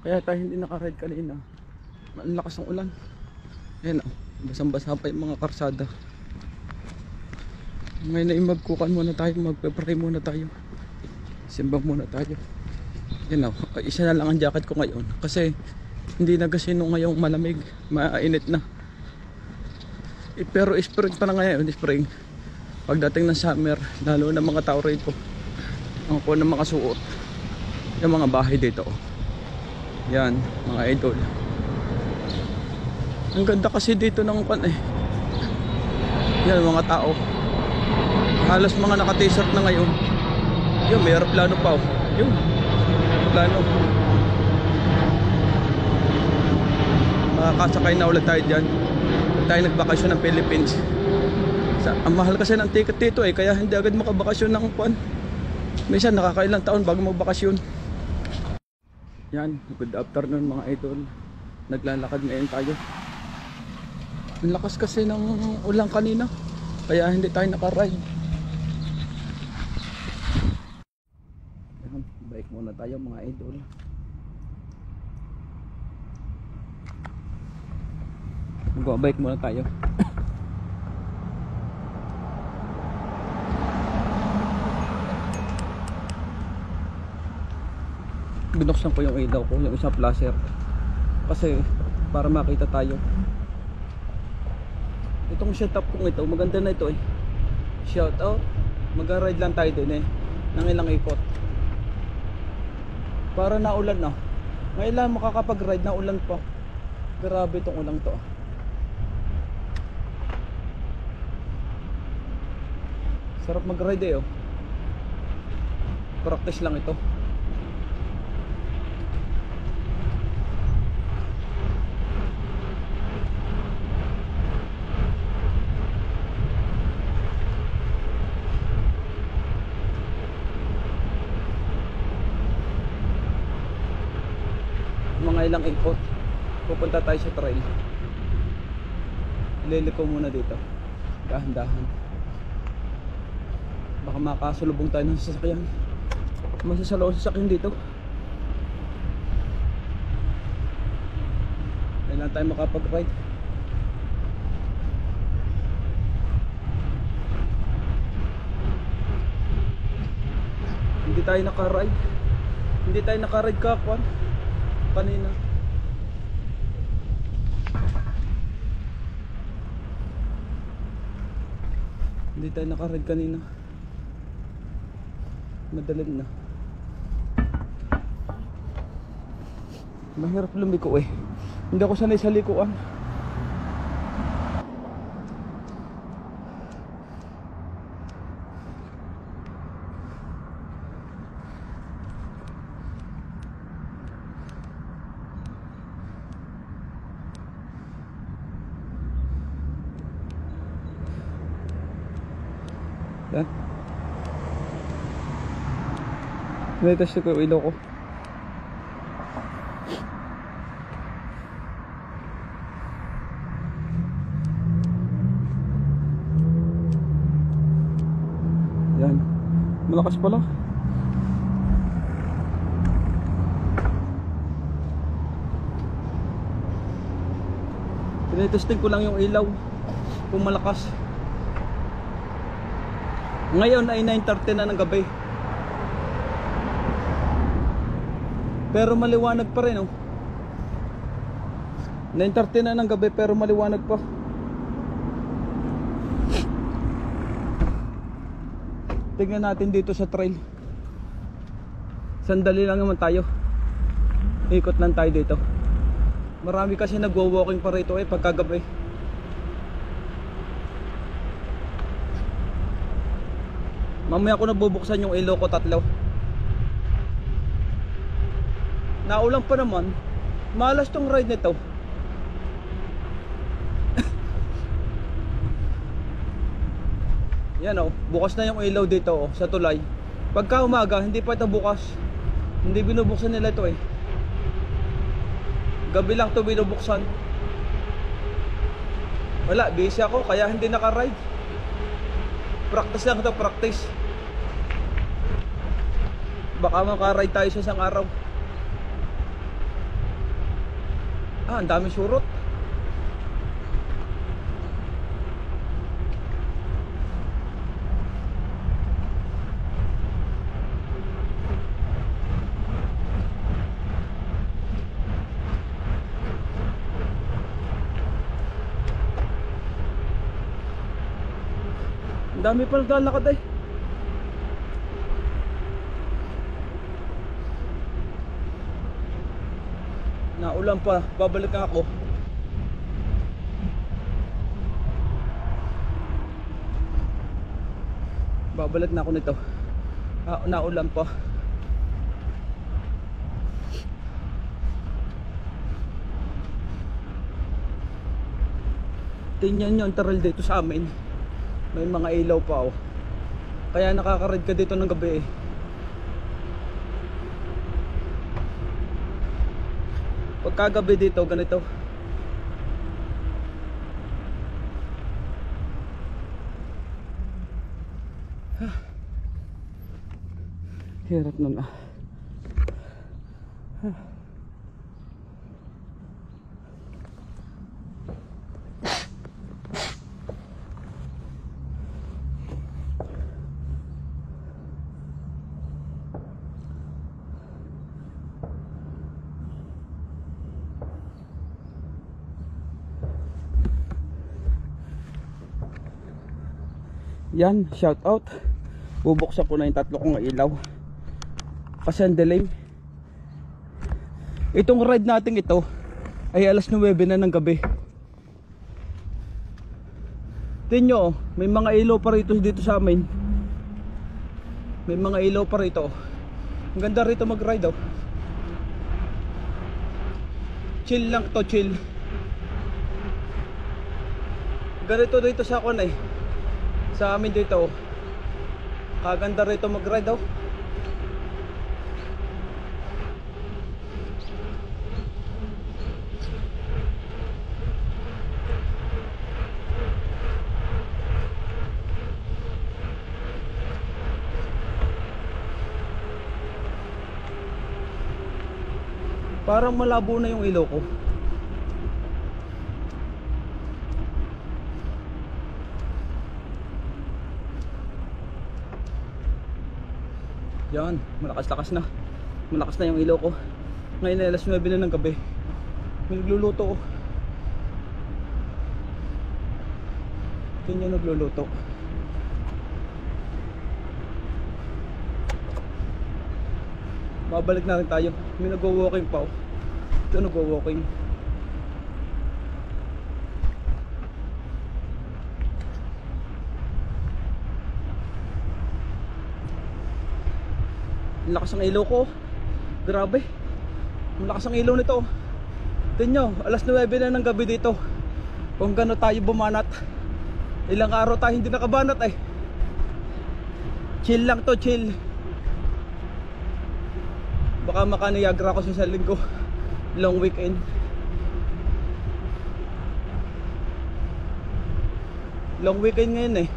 Kaya tayo hindi nakaride kanina. Ang lakas ng ulan. Ayan o, basang-basa pa yung mga karsada. Ngayon ay magkukan muna tayo, magpe-pray muna tayo. Simbang muna tayo. Ayan o, isa na lang ang jacket ko ngayon. Kasi hindi na kasi nung ngayong malamig, mainit na. Pero spring pa na ngayon, spring. Pagdating ng summer, lalo na mga tao rito, ang po ng mga suot. Yung mga bahay dito. Yan, mga idol. Ang ganda kasi dito ng pan eh. Yan, mga tao. Halos mga naka-t-shirt na ngayon. Yun, may aeroplano pa oh. Yun, aeroplano. Makakasakay na ulit tayo dyan. Tayo nagbakasyon ng Philippines. Ang mahal kasi ng ticket dito eh, kaya hindi agad makabakasyon ng pan. Minsan nakakailang taon bago magbakasyon. Yan, good afternoon mga idol. Naglalakad ngayon tayo. Ang lakas kasi ng ulan kanina, kaya hindi tayo nakaride. Yan, bike muna tayo mga idol. Mag-bike muna tayo. Binuksan ko yung ilaw ko, yung isang flasher, kasi para makita tayo. Itong setup kong ito, maganda na ito eh. Shout out, mag-ride lang tayo din eh ng ilang ikot. Para naulan na. Ngayon lang makakapag-ride, naulan pa. Grabe itong ulang to. Sarap mag-ride eh oh. Practice lang ito. Mga ilang ikot pupunta tayo sa trail. Liliko muna dito, dahan-dahan. Baka makasulubong tayo ng sasakyan. Masasalo ang sasakyan dito. Kailan tayo makapag-ride. Hindi tayo nakaride. Hindi tayo nakaride kakwan kanina. Hindi tayo nakaride kanina. Madalim na. Mahirap lumiko eh. Hindi ako sanay sa likuan. Yan. Naitas ko yung ilaw ko. Yan. Malakas pala. Tinitesting ko lang yung ilaw kung malakas. Ngayon ay 9:30 na ng gabi. Pero maliwanag pa rin oh. 9:30 na ng gabi pero maliwanag pa. Tingnan natin dito sa trail. Sandali lang naman tayo. Ikot lang tayo dito. Marami kasi nagwo-walking pa rito eh pagkagabi. Mamaya ko nabubuksan yung ilaw ko tatlo. Naulan pa naman. Malas tong ride nito. Yan oh, bukas na yung ilaw dito oh, sa tulay. Pagka umaga, hindi pa ito bukas. Hindi binubuksan nila ito eh. Gabi lang ito binubuksan. Wala, busy ako kaya hindi naka-ride. Practice lang ito, practice. Baka maka-ride tayo sa isang araw. Ah, ang dami surot. Ang dami pa naglalakad eh. Naulan pa, babalik na ako. Babalik na ako nito. Naulan pa. Tingnan nyo ang taral dito sa amin. May mga ilaw pa oh. Kaya nakaka-ride ka dito ng gabi eh. Pagkagabi dito ganito. Hirap nun ah. Yan, shout out. Bubuksan ko na yung tatlo kong ilaw kasi ang dilim. Itong ride natin ito ay alas 9 na ng gabi. Tingnan nyo, may mga ilaw pa rito dito sa amin. May mga ilaw pa rito. Ang ganda rito mag ride oh. Chill lang to, chill. Ganito dito sa akin eh. Sa amin dito oh. Kaganda rito mag ride oh. Parang malabo na yung ilaw ko. Yan, malakas-lakas na. Malakas na yung ilaw ko. Ngayon ay alas 9 na ng gabi. May nagluluto oh. Yan yung nagluluto. Babalik na rin tayo. May nagwo-walking pa oh. Ito nagwo-walking. Lakas ang ilaw ko. Grabe. Malakas ang ilaw nito. Tingnan nyo, alas 9 na ng gabi dito. Kung gano'n tayo bumanat. Ilang araw tayo hindi nakabanat eh. Chill lang to, chill. Baka makaniagra ko sa linggo. Long weekend. Long weekend ngayon eh.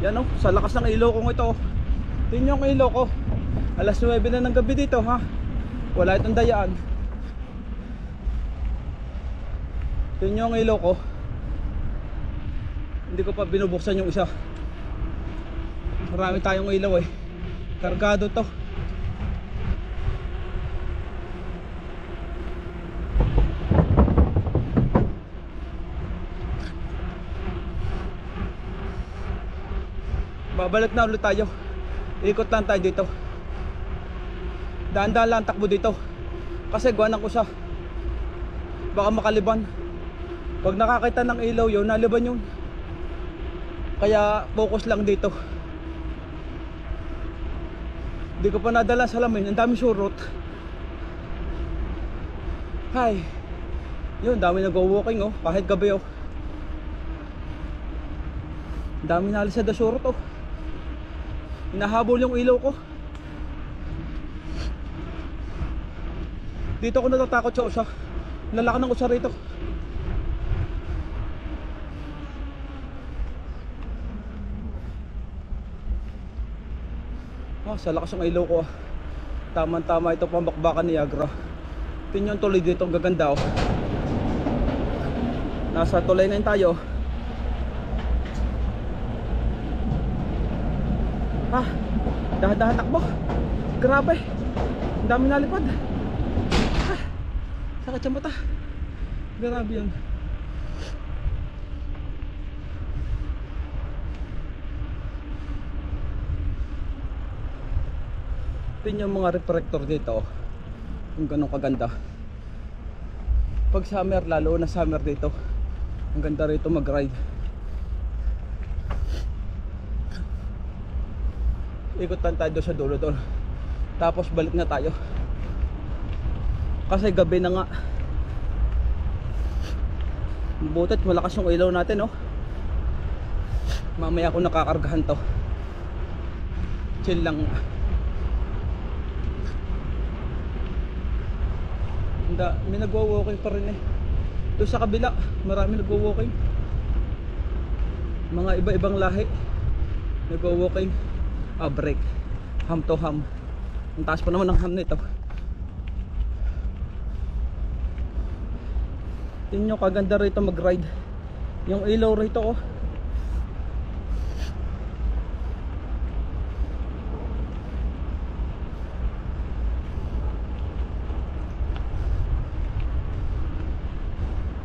Yan oh, sa lakas ng ilaw ko ito. Tingnan yung ilaw ko. Alas 9 na ng gabi dito ha. Wala itong dayaan. Tingnan yung ilaw ko. Hindi ko pa binubuksan yung isa. Marami tayong ilaw eh. Kargado to. Babalik na ulit tayo. Ikot lang tayo dito. Dahan-dahan lang takbo dito. Kasi guwanan ko siya. Baka makaliban. Pag nakakita ng ilaw yun, naliban yun. Kaya focus lang dito. Hindi ko pa nadala sa salamin. Ang dami surot. Hay. Yun, dami nag-walking oh. Kahit gabi oh. Dami na alis sa surot oh. Hinahabol yung ilaw ko. Dito ako natatakot sa usa. Lalaki ng usa rito. Sa lakas ng ilaw ko ah. Tama-tama ito pambakbakan ni Agra. Tingnan yung tuloy dito, ang gaganda oh. Nasa tulay na yun tayo. Dahan-dahan takbo. Grabe, ang dami nalipad. Sakit sa mata. Grabe yun. Tingnan yung mga reflector dito, kung ganun kaganda. Pag summer, lalo na summer dito, ang ganda rito mag-ride. Ikot lang tayo doon sa dulo doon, tapos balik na tayo kasi gabi na nga. Butit malakas yung ilaw natin oh. Mamaya ako nakakargahan to. Chill lang. May nagwo-walking pa rin eh. Doon sa kabila marami nagwo-walking, mga iba-ibang lahi nagwo-walking. Break, ham to ham. Ang taas pa naman ng ham nito. Tingnan nyo kaganda rito mag-ride. Yung ilaw rito oh.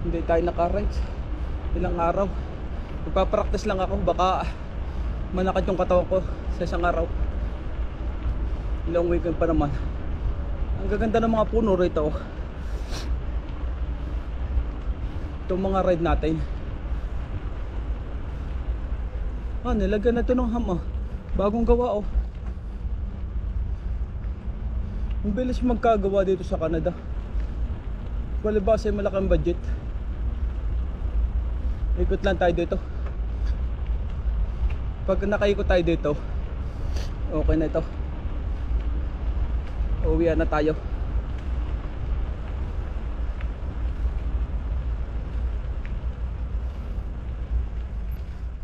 Hindi tayo naka-ride ilang araw. Magpapractice lang ako, baka manakad yung katawan ko sa isang araw. Long weekend pa naman. Ang gaganda ng mga puno rito. Itong mga ride natin. Nilagyan na ito ng ham. Bagong gawa oh. Ang bilis magkagawa dito sa Canada. Palibasa ay malaking budget. Ikot lang tayo dito. Pag nakaikot tayo dito, okay na ito. Uwian na tayo.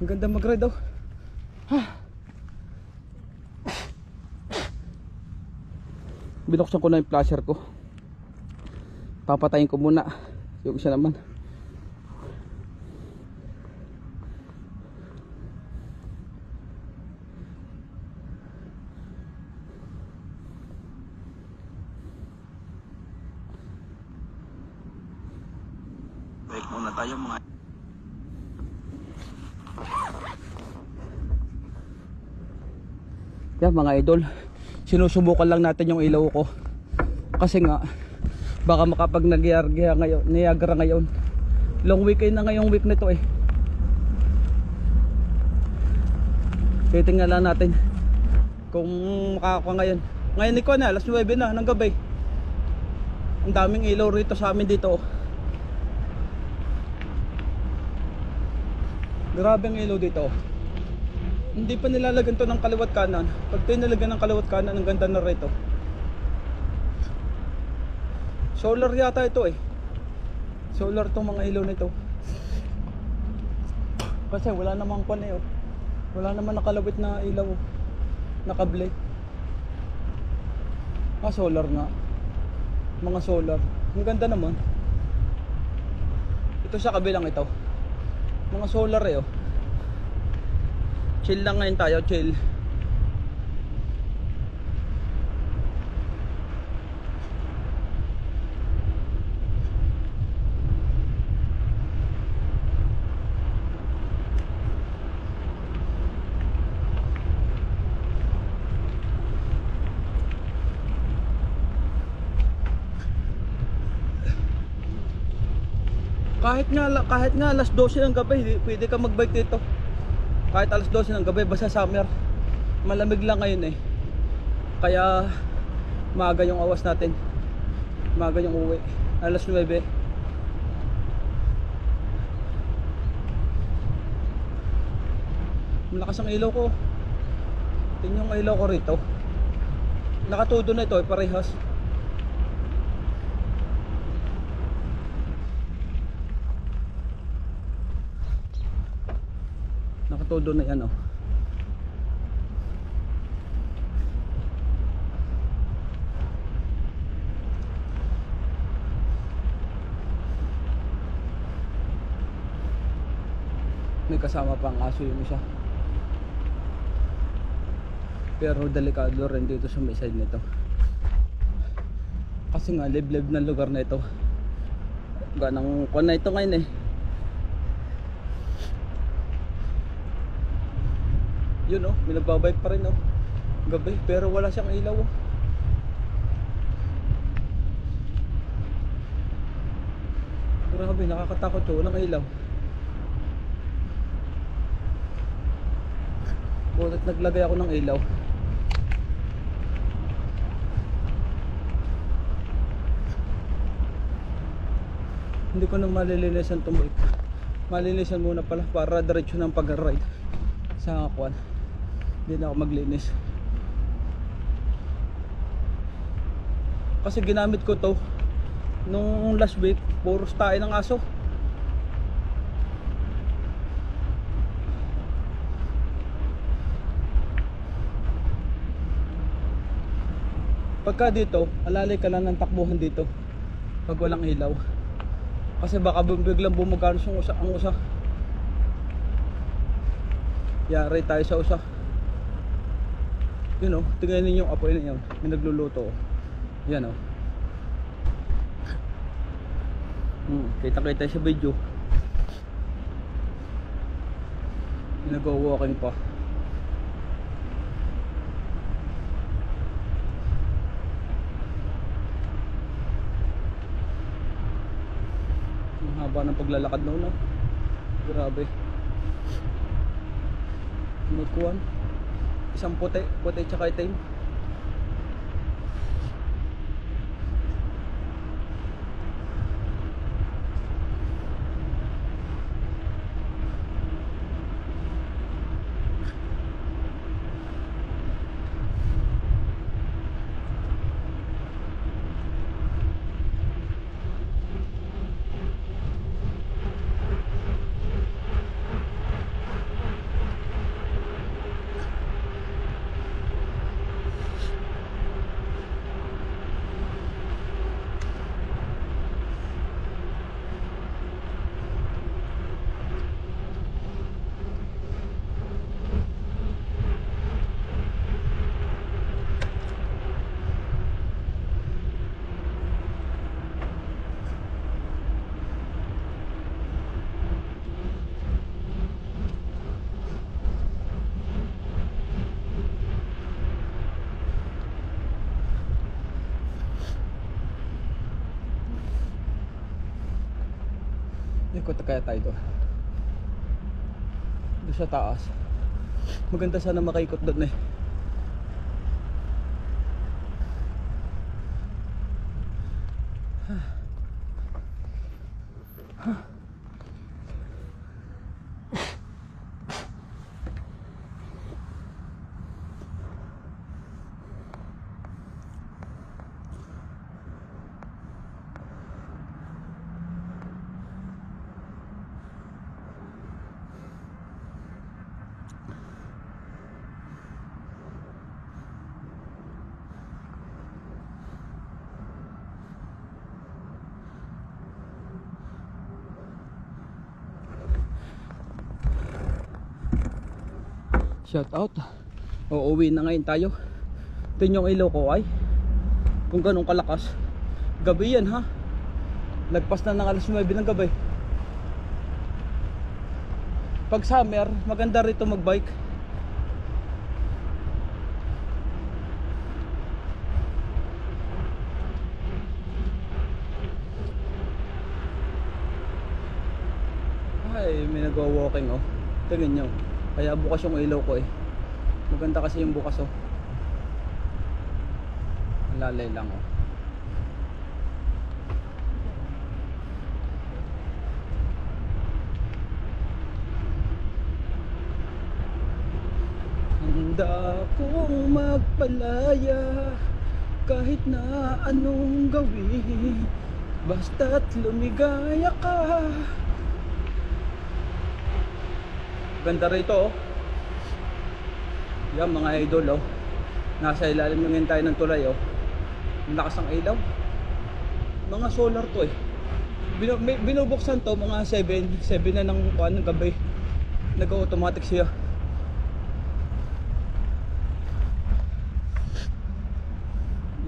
Ang ganda mag-ride daw. Binuksan ko na yung flasher ko. Papatayin ko muna yung isa naman. Break muna tayo mga. Yan mga idol, sinusubukan lang natin yung ilaw ko. Kasi nga baka makapag Niagara ngayon. Long weekend na ngayong week nito eh. Titingnan lang natin kung makakakuha ngayon. Ngayon ni ko na, alas 9 na ng gabi. Ang daming ilaw rito sa amin dito. Grabe ang ilaw dito. Hindi pa nilalagyan to ng kaliwat kanan. Pag tinalagyan ng kaliwat kanan, ang ganda na rito. Solar yata ito eh. Solar tong mga ilaw nito. Kasi wala namang pan eh oh. Wala naman nakalawit na ilaw oh. Naka-blade. Solar nga. Mga solar. Ang ganda naman. Ito sa kabilang ito. Mga solar eh oh. Chill lang ngayon tayo, chill. Kahit nga alas 12 ng gabi, pwede ka magbike dito. Kahit alas 12 ng gabi, basta summer. Malamig lang ngayon eh. Kaya maaga yung awas natin. Maaga yung uwi. Alas 9. Malakas ang ilaw ko. Tingnan yung ilaw ko rito. Nakatudo na ito eh, parehas. Nakatudo na yan oh. kasama pang aso yung isa. Pero delikado rin dito sa may side nito. Kasi nga liblib na lugar na ito. Ganang kuwan na ito ngayon eh. Yun oh, may nagbabike pa rin oh. Gabi, pero wala siyang ilaw oh. Grabe, nakakatakot yun, walang ilaw. Butit naglagay ako ng ilaw. Hindi ko na malilinisan itong bike. Malilinisan muna pala para diretso ng pag-ride sa kwan. Hindi na ako maglinis. Kasi ginamit ko to nung last week, puros tayo ng aso. Pagka dito, alalay ka lang ng takbuhan dito pag walang ilaw. Kasi baka biglang bumagano ang usa. Yari tayo sa usa. Yun o, tingnan ninyo yung apoy na yun. May nagluluto o. Yan o. Kita-kita sa video. May nag-walking pa. Ang haba ng paglalakad na no. Grabe. Magkuhan. Isang puti tsaka itim. Ikot kaya tayo doon sa taas. Maganda sana makaikot doon eh. Shout out. Uuwi na ngayon tayo. Ito yung ilaw ko ay kung ganun kalakas. Gabi yan ha. Lagpas na ng alas 9 ng gabi. Pag summer, maganda rito magbike. Ay, may nagwa-walking oh. Tingnan nyo. Kaya bukas yung ilaw ko eh. Maganda kasi yung bukas oh. Lalay lang oh. Handa kong magpalaya kahit na anong gawin, basta't lumigaya ka. Ganda rito oh. Yan mga idol oh. Nasa ilalim ng tayo ng tulay oh. Ang lakas ng ilaw. Mga solar to eh. Binubuksan to mga 7 na ng gabi. Nag-automatic siya.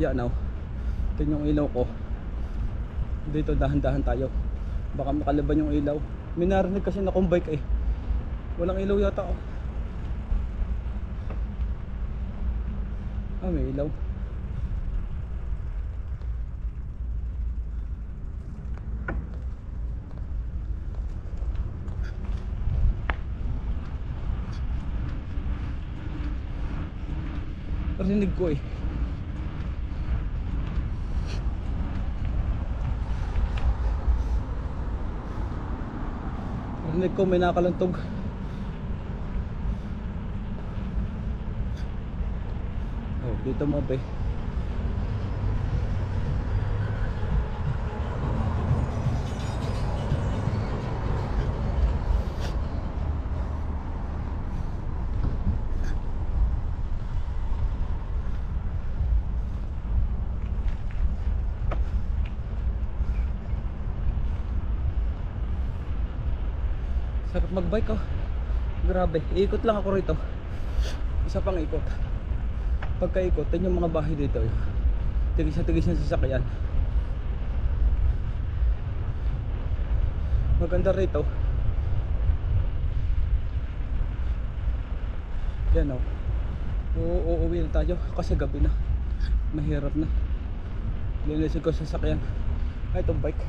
Yan o. Ito yung ilaw ko. Dito dahan-dahan tayo. Baka makalaban yung ilaw. May narinig kasi na kong bike eh. Walang ilaw yata oh. Ah, may ilaw. Narinig ko eh. Narinig ko may nakalantog. Oh, dito mo ba eh. Sarap magbike oh. Grabe, iikot lang ako rito. Isa pang ikot. Pagka-ikot, yun yung mga bahay dito. Tigis na sasakyan. Maganda rito. Yan oh. Uuwi na tayo kasi gabi na. Mahirap na. Linisin ko sa sasakyan. Ay, itong bike.